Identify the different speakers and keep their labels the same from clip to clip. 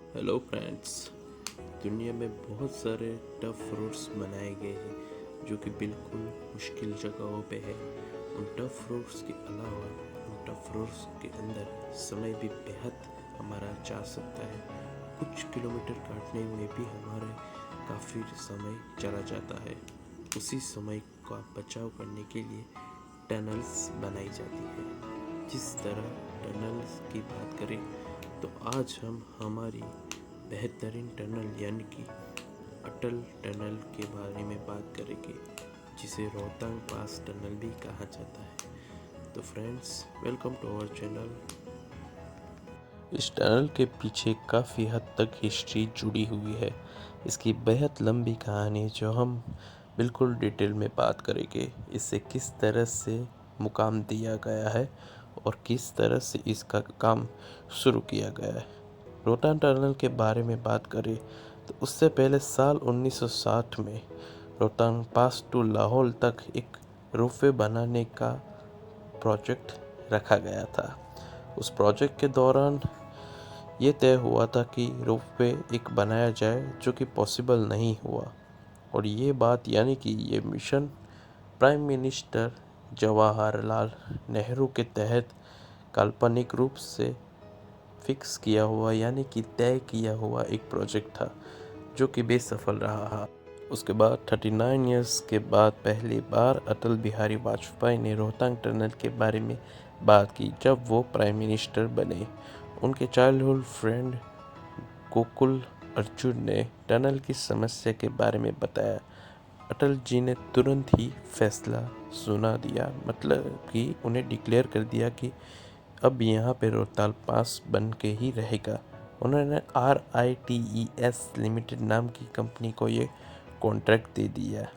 Speaker 1: Hello friends. दुनिया में बहुत सारे टफ रूट्स बनाए गए हैं जो कि बिल्कुल मुश्किल जगहों पे है। उन टफ रूट्स के अलावा उन टफ रूट्स के अंदर समय भी बेहद हमारा जा सकता है। कुछ किलोमीटर काटने में भी हमारे काफ़ी समय चला जाता है। उसी समय का बचाव करने के लिए टनल्स बनाई जाती है। जिस तरह टनल्स की बात करें तो आज हम हमारी बेहतरीन टनल यानी कि अटल टनल के बारे में बात करेंगे, जिसे रोहतांग पास टनल भी कहा जाता है। तो friends, welcome to our channel. इस टनल के पीछे काफ़ी हद तक हिस्ट्री जुड़ी हुई है। इसकी बेहद लंबी कहानी जो हम बिल्कुल डिटेल में बात करेंगे। इसे किस तरह से मुकाम दिया गया है और किस तरह से इसका काम शुरू किया गया है। रोहतांग टनल के बारे में बात करें तो उससे पहले साल 1960 में रोहतांग पास टू लाहौल तक एक रोपवे बनाने का प्रोजेक्ट रखा गया था। उस प्रोजेक्ट के दौरान ये तय हुआ था कि रोपवे एक बनाया जाए, जो कि पॉसिबल नहीं हुआ। और ये बात यानी कि ये mission prime minister Jawaharlal Nehru के तहत काल्पनिक रूप से फिक्स किया हुआ यानी कि तय किया हुआ एक प्रोजेक्ट था, जो कि बेसफल रहा। उसके बाद 39 इयर्स के बाद पहली बार अटल बिहारी वाजपेयी ने रोहतांग टनल के बारे में बात की जब वो प्राइम मिनिस्टर बने। उनके चाइल्डहुड फ्रेंड गोकुल अर्जुन ने टनल की समस्या के बारे में बताया। अटल जी ने तुरंत ही फैसला सुना दिया, मतलब कि उन्हें डिक्लेयर कर दिया कि अब यहाँ पे रोहतांग पास बन के ही रहेगा। उन्होंने RITES लिमिटेड नाम की कंपनी को ये कॉन्ट्रैक्ट दे दिया।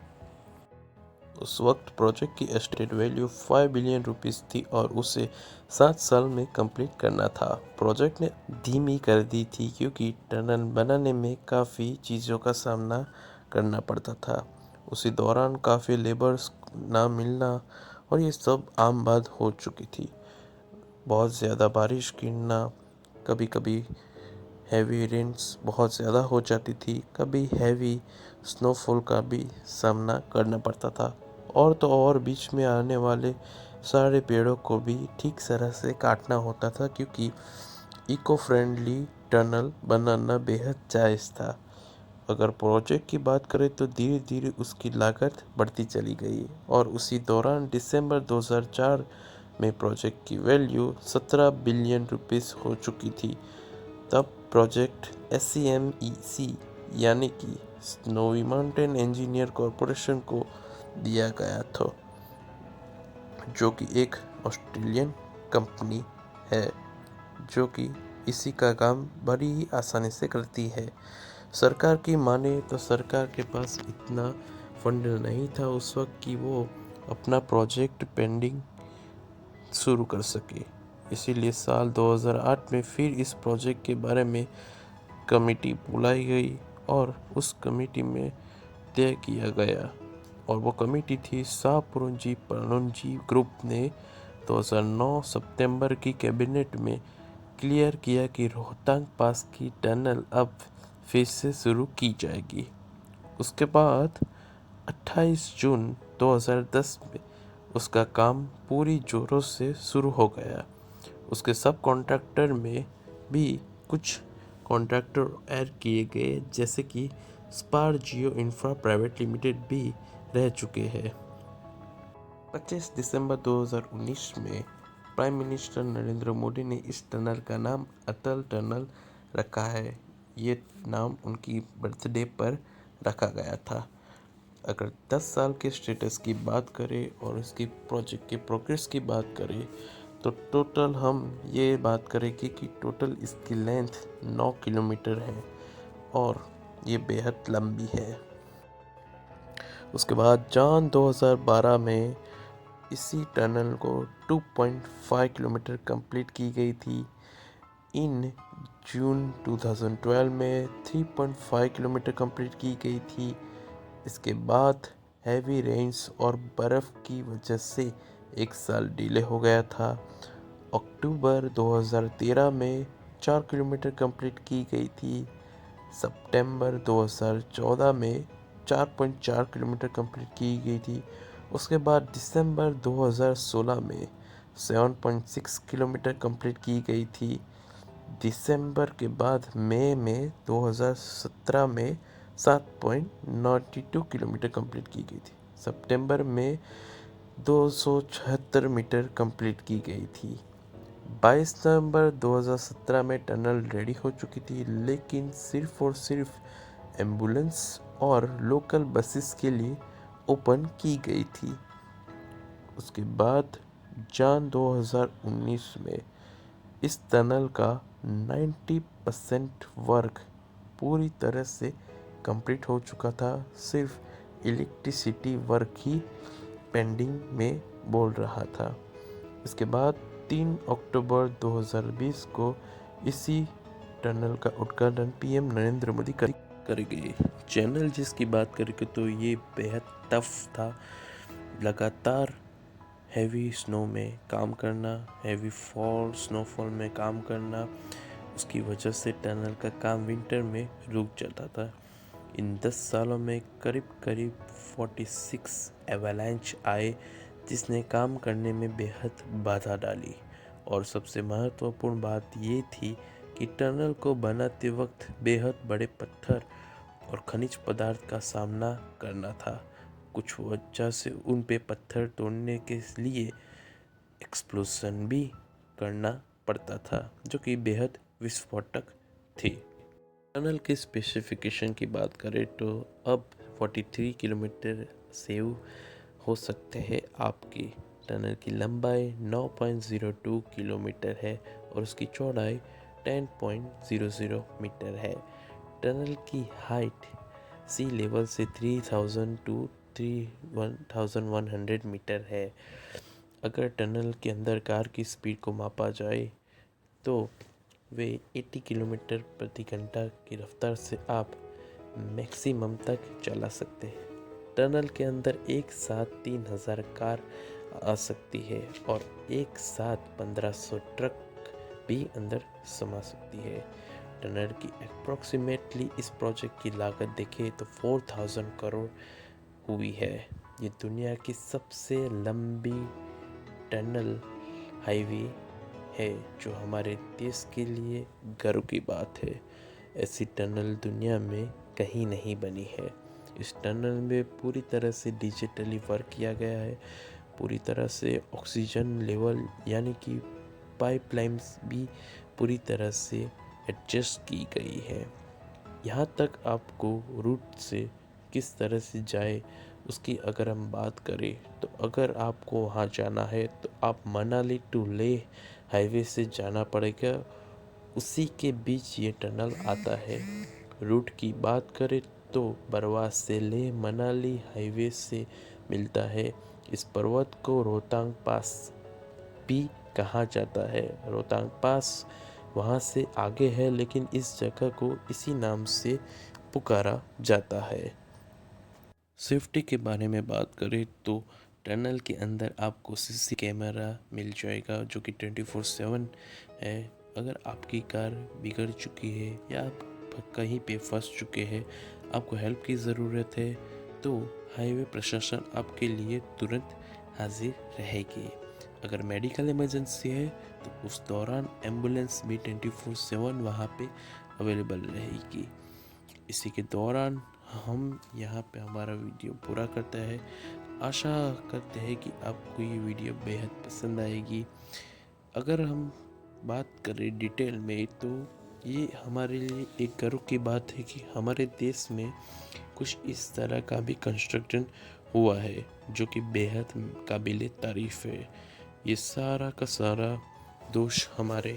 Speaker 1: उस वक्त प्रोजेक्ट की एस्टिमेटेड वैल्यू 5 बिलियन रुपीस थी और उसे 7 साल में कंप्लीट करना था। प्रोजेक्ट ने धीमी कर दी थी क्योंकि टनल बनाने में काफ़ी चीज़ों का सामना करना पड़ता था। उसी दौरान काफ़ी लेबर्स ना मिलना और ये सब आम बात हो चुकी थी। बहुत ज़्यादा बारिश गिरना, कभी कभी हैवी रेन्स बहुत ज़्यादा हो जाती थी, कभी हैवी स्नोफॉल का भी सामना करना पड़ता था। और तो और बीच में आने वाले सारे पेड़ों को भी ठीक तरह से काटना होता था, क्योंकि इको फ्रेंडली टनल बनाना बेहद जायज़ था। अगर प्रोजेक्ट की बात करें तो धीरे धीरे उसकी लागत बढ़ती चली गई और उसी दौरान दिसंबर 2004 में प्रोजेक्ट की वैल्यू 17 बिलियन रुपीस हो चुकी थी। तब प्रोजेक्ट SCMEC यानी कि स्नोवी माउंटेन इंजीनियर कॉरपोरेशन को दिया गया था, जो कि एक ऑस्ट्रेलियन कंपनी है, जो कि इसी का काम बड़ी ही आसानी से करती है। सरकार की माने तो सरकार के पास इतना फंड नहीं था उस वक्त कि वो अपना प्रोजेक्ट पेंडिंग शुरू कर सके। इसीलिए साल 2008 में फिर इस प्रोजेक्ट के बारे में कमेटी बुलाई गई और उस कमेटी में तय किया गया, और वो कमेटी थी शाहपुरंजी पणजी ग्रुप ने 2009 सितंबर की कैबिनेट में क्लियर किया कि रोहतांग पास की टनल अब फिर से शुरू की जाएगी। उसके बाद 28 जून 2010 में उसका काम पूरी जोरों से शुरू हो गया। उसके सब कॉन्ट्रैक्टर में भी कुछ कॉन्ट्रैक्टर ऐड किए गए, जैसे कि स्पार जियो इंफ्रा प्राइवेट लिमिटेड भी रह चुके हैं। 25 दिसंबर 2019 में प्राइम मिनिस्टर नरेंद्र मोदी ने इस टनल का नाम अटल टनल रखा है। ये नाम उनकी बर्थडे पर रखा गया था। अगर 10 साल के स्टेटस की बात करें और इसकी प्रोजेक्ट के प्रोग्रेस की बात करें तो टोटल हम ये बात करेंगे कि टोटल इसकी लेंथ 9 किलोमीटर है और ये बेहद लंबी है। उसके बाद जॉन 2012 में इसी टनल को 2.5 किलोमीटर कंप्लीट की गई थी। इन जून 2012 में 3.5 किलोमीटर कंप्लीट की गई थी। इसके बाद हैवी रेन्स और बर्फ़ की वजह से एक साल डिले हो गया था। अक्टूबर 2013 में 4.4 किलोमीटर कंप्लीट की गई थी। सितंबर 2014 में 4.4 किलोमीटर कंप्लीट की गई थी। उसके बाद दिसंबर 2016 में 7.6 किलोमीटर कंप्लीट की गई थी। दिसंबर के बाद मई में 2017 में 7.92 किलोमीटर कंप्लीट की गई थी। सितंबर में 276 मीटर कंप्लीट की गई थी। 22 नवंबर 2017 में टनल रेडी हो चुकी थी, लेकिन सिर्फ और सिर्फ एम्बुलेंस और लोकल बसेस के लिए ओपन की गई थी। उसके बाद जून 2019 में इस टनल का 90% वर्क पूरी तरह से कंप्लीट हो चुका था। सिर्फ इलेक्ट्रिसिटी वर्क ही पेंडिंग में बोल रहा था। इसके बाद 3 अक्टूबर 2020 को इसी टनल का उद्घाटन पीएम नरेंद्र मोदी करेंगे। चैनल जिसकी बात करें तो ये बेहद टफ था। लगातार हैवी स्नो में काम करना, हैवी स्नोफॉल में काम करना, उसकी वजह से टनल का काम विंटर में रुक जाता था। इन 10 सालों में करीब 46 एवलांच आए, जिसने काम करने में बेहद बाधा डाली। और सबसे महत्वपूर्ण बात ये थी कि टनल को बनाते वक्त बेहद बड़े पत्थर और खनिज पदार्थ का सामना करना था। कुछ वजह से उन पे पत्थर तोड़ने के लिए एक्सप्लोजन भी करना पड़ता था, जो कि बेहद विस्फोटक थी। टनल के स्पेसिफिकेशन की बात करें तो अब 43 किलोमीटर सेव हो सकते हैं आपकी। टनल की लंबाई 9.02 किलोमीटर है और उसकी चौड़ाई 10.00 मीटर है। टनल की हाइट सी लेवल से 3000 टू 3100 मीटर है। अगर टनल के अंदर कार की स्पीड को मापा जाए तो वे 80 किलोमीटर प्रति घंटा की रफ्तार से आप मैक्सिमम तक चला सकते हैं। टनल के अंदर एक साथ 3000 कार आ सकती है और एक साथ 1500 ट्रक भी अंदर समा सकती है। टनल की अप्रॉक्सीमेटली इस प्रोजेक्ट की लागत देखें तो 4000 करोड़ हुई है। ये दुनिया की सबसे लंबी टनल हाईवे है, जो हमारे देश के लिए गर्व की बात है। ऐसी टनल दुनिया में कहीं नहीं बनी है। इस टनल में पूरी तरह से डिजिटली वर्क किया गया है। पूरी तरह से ऑक्सीजन लेवल यानी कि पाइपलाइंस भी पूरी तरह से एडजस्ट की गई है। यहाँ तक आपको रूट से किस तरह से जाए उसकी अगर हम बात करें तो अगर आपको वहाँ जाना है तो आप मनाली टू लेह हाईवे से जाना पड़ेगा। उसी के बीच ये टनल आता है। रूट की बात करें तो बरवास से लेह मनाली हाईवे से मिलता है। इस पर्वत को रोहतांग पास भी कहा जाता है। रोहतांग पास वहाँ से आगे है, लेकिन इस जगह को इसी नाम से पुकारा जाता है। सेफ्टी के बारे में बात करें तो टनल के अंदर आपको सीसी कैमरा मिल जाएगा, जो कि 24/7 है। अगर आपकी कार बिगड़ चुकी है या आप कहीं पे फंस चुके हैं, आपको हेल्प की ज़रूरत है, तो हाईवे प्रशासन आपके लिए तुरंत हाजिर रहेगी। अगर मेडिकल इमरजेंसी है तो उस दौरान एम्बुलेंस भी 24/7 वहाँ पे अवेलेबल रहेगी। इसी के दौरान हम यहाँ पे हमारा वीडियो पूरा करते हैं। आशा करते हैं कि आपको ये वीडियो बेहद पसंद आएगी। अगर हम बात करें डिटेल में तो ये हमारे लिए एक गर्व की बात है कि हमारे देश में कुछ इस तरह का भी कंस्ट्रक्शन हुआ है, जो कि बेहद काबिल तारीफ़ है। ये सारा का सारा दोष हमारे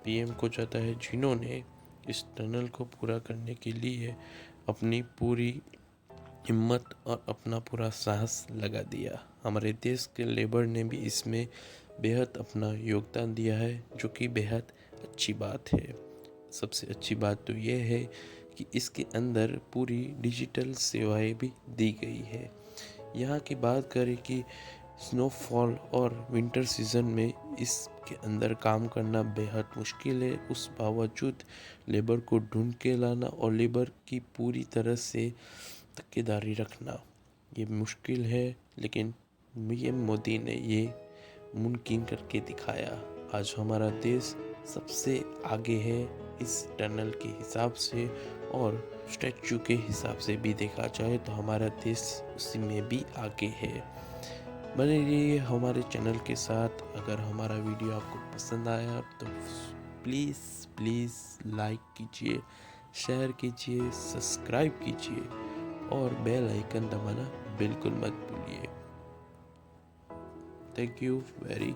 Speaker 1: पीएम को जाता है, जिन्होंने इस टनल को पूरा करने के लिए अपनी पूरी हिम्मत और अपना पूरा साहस लगा दिया। हमारे देश के लेबर ने भी इसमें बेहद अपना योगदान दिया है, जो कि बेहद अच्छी बात है। सबसे अच्छी बात तो यह है कि इसके अंदर पूरी डिजिटल सेवाएं भी दी गई है। यहाँ की बात करें कि स्नोफॉल और विंटर सीज़न में इसके अंदर काम करना बेहद मुश्किल है। उस बावजूद लेबर को ढूंढ के लाना और लेबर की पूरी तरह से तक्केदारी रखना ये मुश्किल है, लेकिन पीएम मोदी ने ये मुमकिन करके दिखाया। आज हमारा देश सबसे आगे है इस टनल के हिसाब से, और स्टैचू के हिसाब से भी देखा जाए तो हमारा देश उसी में भी आगे है। बने रहिए हमारे चैनल के साथ। अगर हमारा वीडियो आपको पसंद आया तो प्लीज़ प्लीज़ लाइक कीजिए, शेयर कीजिए, सब्सक्राइब कीजिए और बेल आइकन दबाना बिल्कुल मत भूलिए। Thank you very